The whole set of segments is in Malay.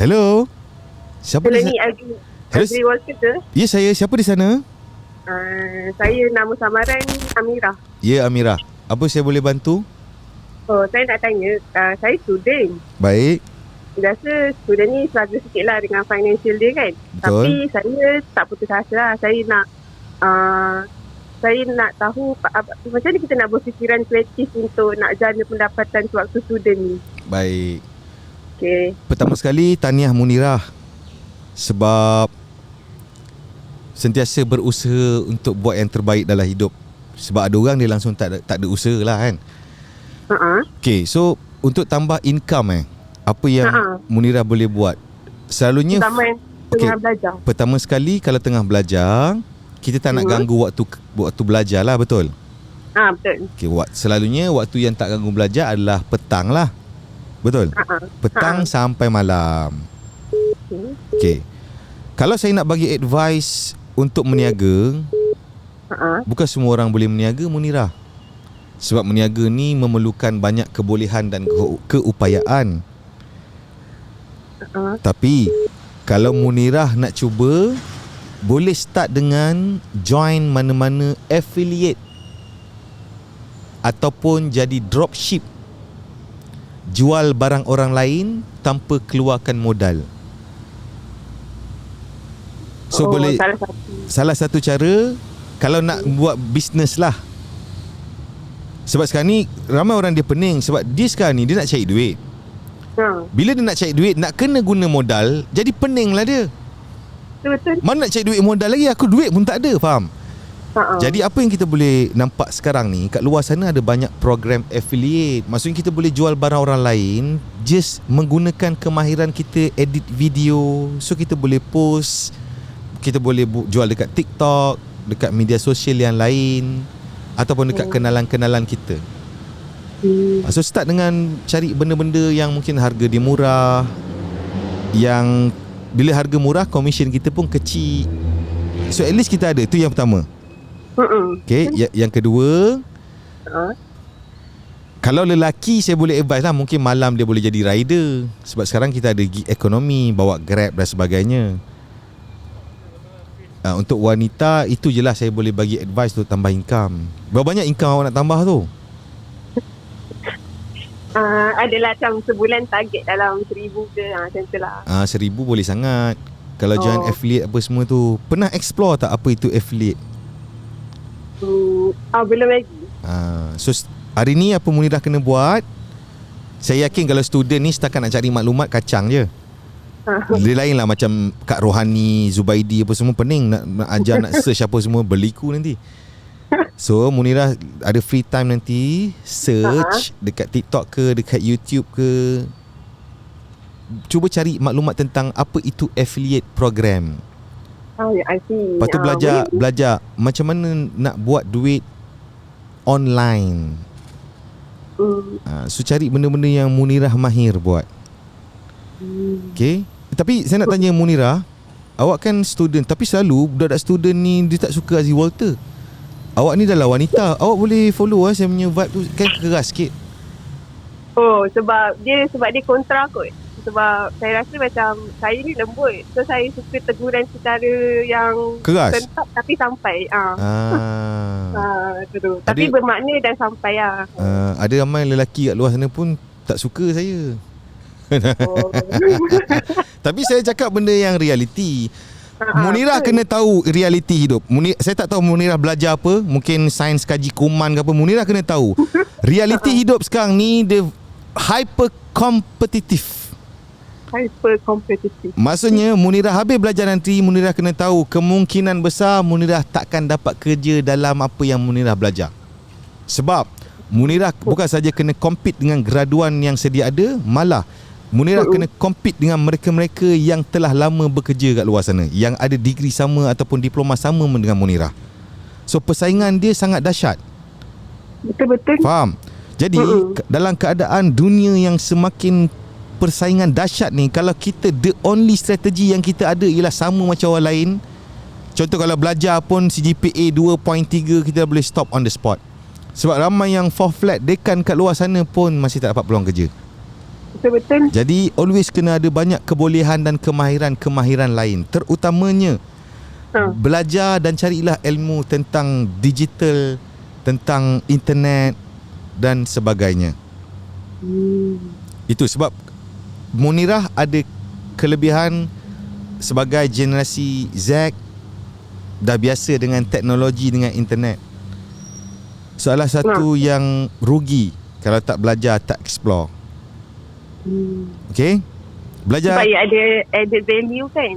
Hello. Siapa Hello di ni sana? Agri Walker ke? Ya, saya. Siapa di sana? Saya nama samaran Amira. Ya, Amira. Apa saya boleh bantu? Oh, saya nak tanya, saya student. Baik. Biasa student ni struggle sikit lah dengan financial dia kan. Betul. Tapi saya tak putus asa lah. Saya nak tahu macam mana kita nak berfikiran kreatif untuk nak jana pendapatan sewaktu student ni. Baik. Okay. Pertama sekali, tahniah Munirah. Sebab sentiasa berusaha untuk buat yang terbaik dalam hidup. Sebab ada orang dia langsung tak ada usaha lah kan. Okay, so untuk tambah income apa yang Munirah boleh buat? Selalunya tengah belajar. Pertama sekali kalau tengah belajar, kita tak nak ganggu waktu belajar lah, betul? Betul. Okay, selalunya waktu yang tak ganggu belajar adalah petang lah. Betul? Petang sampai malam. Okay. Kalau saya nak bagi advice untuk meniaga, bukan semua orang boleh meniaga, Munirah. Sebab meniaga ni memerlukan banyak kebolehan dan keupayaan. Tapi kalau Munirah nak cuba, boleh start dengan join mana-mana affiliate ataupun jadi dropship, jual barang orang lain tanpa keluarkan modal. So boleh salah satu cara kalau nak buat bisnes lah. Sebab sekarang ni ramai orang dia pening. Sebab dia sekarang ni dia nak cari duit. Bila dia nak cari duit, nak kena guna modal, jadi pening lah dia. Betul. Mana nak cari duit modal lagi, aku duit pun tak ada, faham? Jadi apa yang kita boleh nampak sekarang ni, kat luar sana ada banyak program affiliate. Maksudnya kita boleh jual barang orang lain, just menggunakan kemahiran kita edit video. So kita boleh post, kita boleh jual dekat TikTok, dekat media sosial yang lain, ataupun dekat kenalan-kenalan kita. So start dengan cari benda-benda yang mungkin harga dia murah. Yang bila harga murah, komisen kita pun kecil. So at least kita ada. Itu yang pertama. Okay, yang kedua, kalau lelaki saya boleh advise lah, mungkin malam dia boleh jadi rider. Sebab sekarang kita ada gig ekonomi, bawa Grab dan sebagainya. Untuk wanita, itu je lah saya boleh bagi advice untuk tambah income. Berapa banyak income awak nak tambah tu? Adalah macam sebulan target dalam 1,000 ke, macam tu lah. 1,000 boleh sangat. Kalau join affiliate apa semua tu, pernah explore tak apa itu affiliate? Belum lagi. So hari ni apa Munirah kena buat, saya yakin kalau student ni setakat nak cari maklumat, kacang je. Dia lain lah macam Kak Rohani, Zubaidi apa semua, pening nak ajar, nak search apa semua, berliku nanti. So Munirah ada free time nanti, search dekat TikTok ke, dekat YouTube ke, cuba cari maklumat tentang apa itu affiliate program. I see. Lepas tu belajar macam mana nak buat duit online. So cari benda-benda yang Munirah mahir buat. Okay. Tapi saya nak tanya Munirah, awak kan student, tapi selalu budak-budak student ni dia tak suka Aziz Walter. Awak ni dah lah wanita, awak boleh follow saya punya vibe tu, kan keras sikit. Sebab dia kontra kot. Sebab saya rasa macam saya ni lembut, so saya suka teguran secara yang keras, tentap tapi sampai. Betul. Tapi bermakna dan sampai lah. Ada ramai lelaki kat luar sana pun tak suka saya. Tapi saya cakap benda yang realiti. Munirah kena tahu realiti hidup. Saya tak tahu Munirah belajar apa, mungkin sains kaji kuman ke apa. Munirah kena tahu realiti hidup sekarang ni dia hyper kompetitif. Maksudnya Munirah habis belajar nanti, Munirah kena tahu kemungkinan besar Munirah takkan dapat kerja dalam apa yang Munirah belajar. Sebab Munirah bukan saja kena compete dengan graduan yang sedia ada, malah Munirah kena compete dengan mereka-mereka yang telah lama bekerja kat luar sana, yang ada degree sama ataupun diploma sama dengan Munirah. So persaingan dia sangat dahsyat. Betul-betul. Faham? Jadi dalam keadaan dunia yang semakin persaingan dahsyat ni, kalau kita the only strategi yang kita ada ialah sama macam orang lain, contoh kalau belajar pun CGPA 2.3, kita boleh stop on the spot. Sebab ramai yang fall flat dekan kat luar sana pun masih tak dapat peluang kerja. Betul-betul. Jadi always kena ada banyak kebolehan dan kemahiran lain. Terutamanya belajar dan carilah ilmu tentang digital, tentang internet dan sebagainya. Itu sebab Munirah ada kelebihan sebagai generasi Z, dah biasa dengan teknologi, dengan internet. Salah satu yang rugi kalau tak belajar, tak explore. Okay, belajar supaya ada added value kan.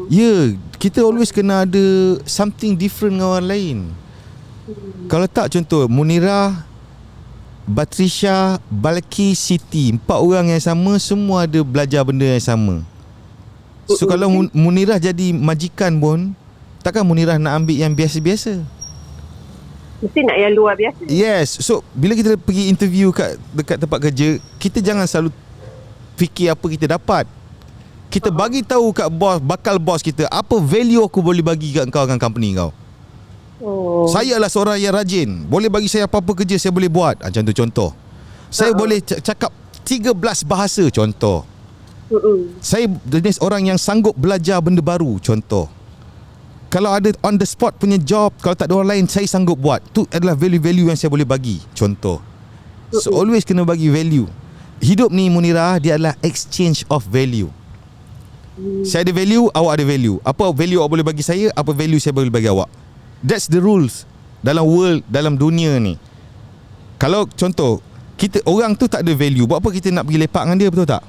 Kita always kena ada something different dengan orang lain. Kalau tak, contoh Munirah, Batrisha, Balki, Siti, 4 orang yang sama, semua ada belajar benda yang sama. So kalau Munirah jadi majikan pun, takkan Munirah nak ambil yang biasa-biasa. Mesti nak yang luar biasa. Yes. So bila kita pergi interview dekat tempat kerja, kita jangan selalu fikir apa kita dapat. Kita bagi tahu kat bakal bos kita, apa value aku boleh bagi kat kau dengan company kau. Saya adalah seorang yang rajin, boleh bagi saya apa-apa kerja saya boleh buat. Macam tu contoh. Saya boleh cakap 13 bahasa, contoh. Saya jenis orang yang sanggup belajar benda baru, contoh. Kalau ada on the spot punya job, kalau tak ada orang lain, saya sanggup buat. Tu adalah value-value yang saya boleh bagi, contoh. So always kena bagi value. Hidup ni Munirah, dia adalah exchange of value. Saya ada value, awak ada value. Apa value awak boleh bagi saya, apa value saya boleh bagi awak. That's the rules dalam world, dalam dunia ni. Kalau contoh, kita orang tu tak ada value, buat apa kita nak pergi lepak dengan dia, betul tak?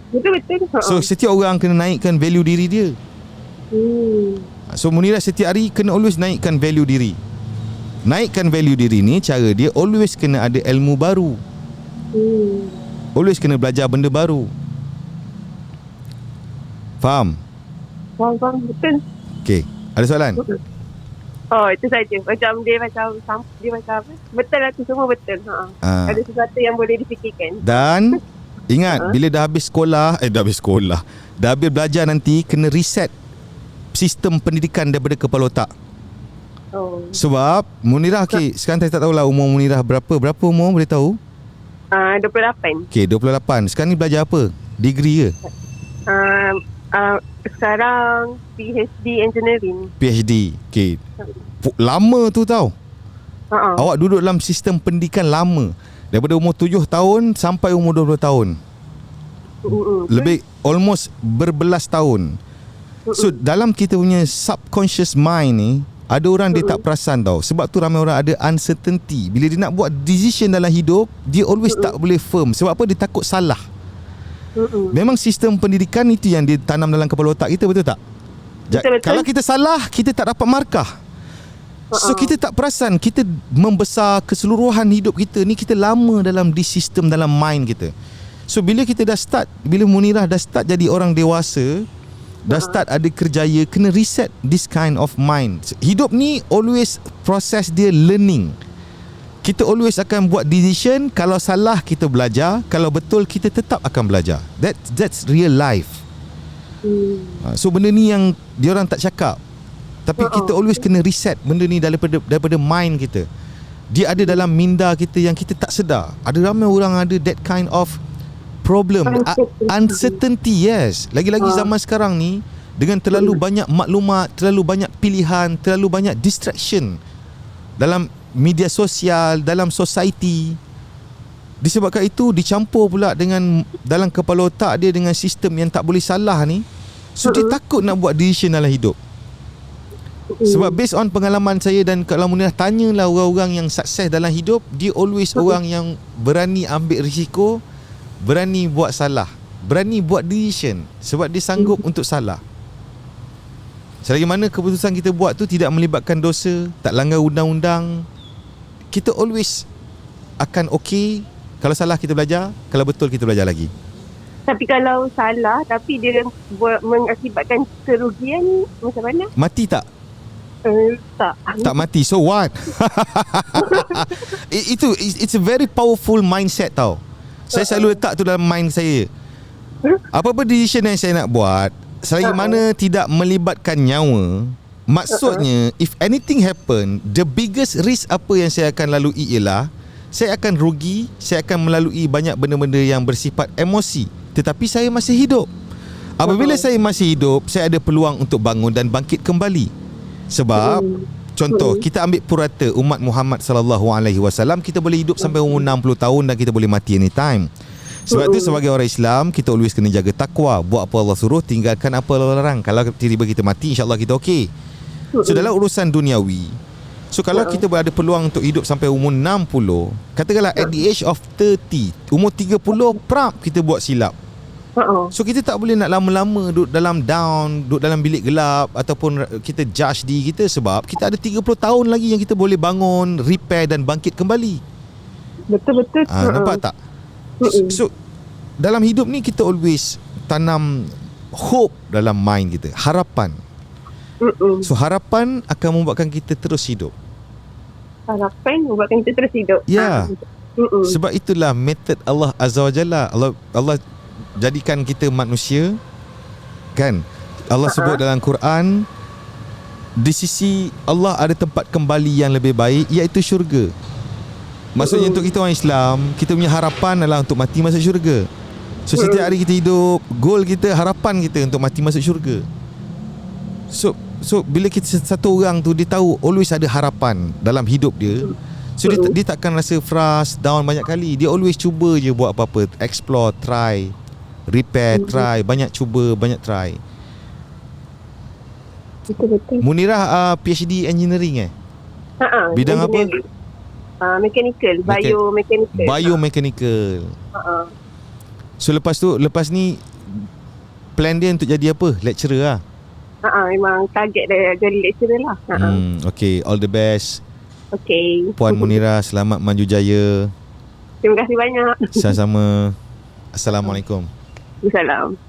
Betul-betul. So setiap orang kena naikkan value diri dia. So Munirah setiap hari kena always naikkan value diri. Naikkan value diri ni, cara dia always kena ada ilmu baru. Always kena belajar benda baru. Faham? Faham, betul. Okay, ada soalan? Oh, itu saja. Macam dia macam apa? Betul lah tu, semua betul. Ada sesuatu yang boleh difikirkan. Dan ingat, bila dah habis sekolah, dah habis belajar nanti, kena reset sistem pendidikan daripada kepala otak. Sebab Munirah, sekarang saya tak tahulah umur Munirah berapa umur, boleh tahu? 28. Okay, 28. Sekarang ni belajar apa? Degree ke? Sekarang PhD Engineering. PhD. Okay. Lama tu tau. Awak duduk dalam sistem pendidikan lama. Daripada umur 7 tahun sampai umur 20 tahun. Lebih almost berbelas tahun. So dalam kita punya subconscious mind ni, ada orang dia tak perasan tau. Sebab tu ramai orang ada uncertainty. Bila dia nak buat decision dalam hidup, dia always tak boleh firm. Sebab apa? Dia takut salah. Memang sistem pendidikan itu yang dia tanam dalam kepala otak kita, betul tak? Betul. Kalau kita salah, kita tak dapat markah. So kita tak perasan, kita membesar keseluruhan hidup kita ni, kita lama dalam di sistem, dalam mind kita. So bila kita dah start, bila Munirah dah start jadi orang dewasa, dah start ada kerjaya, kena reset this kind of mind. Hidup ni always proses dia learning. Kita always akan buat decision. Kalau salah, kita belajar. Kalau betul, kita tetap akan belajar. That's real life. So benda ni yang diorang tak cakap. Tapi kita always kena reset benda ni daripada mind kita. Dia ada dalam minda kita yang kita tak sedar. Ada ramai orang ada that kind of problem, uncertainty. Yes. Lagi-lagi zaman sekarang ni, dengan terlalu banyak maklumat, terlalu banyak pilihan, terlalu banyak distraction dalam media sosial, dalam society. Disebabkan itu, dicampur pula dengan dalam kepala otak dia dengan sistem yang tak boleh salah ni. So dia takut nak buat decision dalam hidup. Sebab based on pengalaman saya, dan kalau Munirah tanyalah orang-orang yang sukses dalam hidup, dia always orang yang berani ambil risiko, berani buat salah, berani buat decision. Sebab dia sanggup untuk salah. Selagi mana keputusan kita buat tu tidak melibatkan dosa, tak langgar undang-undang, kita always akan okay. Kalau salah, kita belajar. Kalau betul, kita belajar lagi. Tapi kalau salah tapi dia mengakibatkan kerugian, macam mana? Mati tak? Tak mati. So what? It's a very powerful mindset tau. Saya selalu letak tu dalam mind saya. Apa-apa decision yang saya nak buat, selagi mana tidak melibatkan nyawa, maksudnya if anything happen, the biggest risk apa yang saya akan lalui ialah saya akan rugi, saya akan melalui banyak benda-benda yang bersifat emosi. tetapi saya masih hidup. Apabila saya masih hidup, saya ada peluang untuk bangun dan bangkit kembali. Sebab contoh, kita ambil purata umat Muhammad sallallahu alaihi wasallam, kita boleh hidup sampai umur 60 tahun dan kita boleh mati anytime. Sebab tu sebagai orang Islam, kita always kena jaga takwa. Buat apa Allah suruh, tinggalkan apa Allah larang. Kalau tiba-tiba kita mati, insya-Allah kita okey. So dalam urusan duniawi, so kalau kita ada peluang untuk hidup sampai umur 60, katakanlah at the age of 30, umur 30 prap kita buat silap. So kita tak boleh nak lama-lama duduk dalam down, duduk dalam bilik gelap ataupun kita judge diri kita, sebab kita ada 30 tahun lagi yang kita boleh bangun, repair dan bangkit kembali. Betul-betul. Nampak tak? So dalam hidup ni kita always tanam hope dalam mind kita, harapan. So harapan akan membuatkan kita terus hidup. Harapan membuatkan kita terus hidup. Ya. Sebab itulah metod Allah Azza wa Jalla. Allah jadikan kita manusia, kan? Allah sebut dalam Quran, di sisi Allah ada tempat kembali yang lebih baik, iaitu syurga. Maksudnya untuk kita orang Islam, kita punya harapan adalah untuk mati masuk syurga. So setiap hari kita hidup, goal kita, harapan kita untuk mati masuk syurga. So bila kita satu orang tu, dia tahu always ada harapan dalam hidup dia. So dia takkan rasa frust, down banyak kali. Dia always cuba je buat apa-apa, explore, try, repair, try, banyak cuba, banyak try. Betul-betul. Munirah PhD engineering bidang engineering. Mechanical, biomechanical. Biomechanical. So lepas ni plan dia untuk jadi apa? Lecturer lah. Memang target dia jadi lecturer lah. Okay, all the best. Okay. Puan Munirah, selamat maju jaya. Terima kasih banyak. Sama-sama. Assalamualaikum. Assalamualaikum.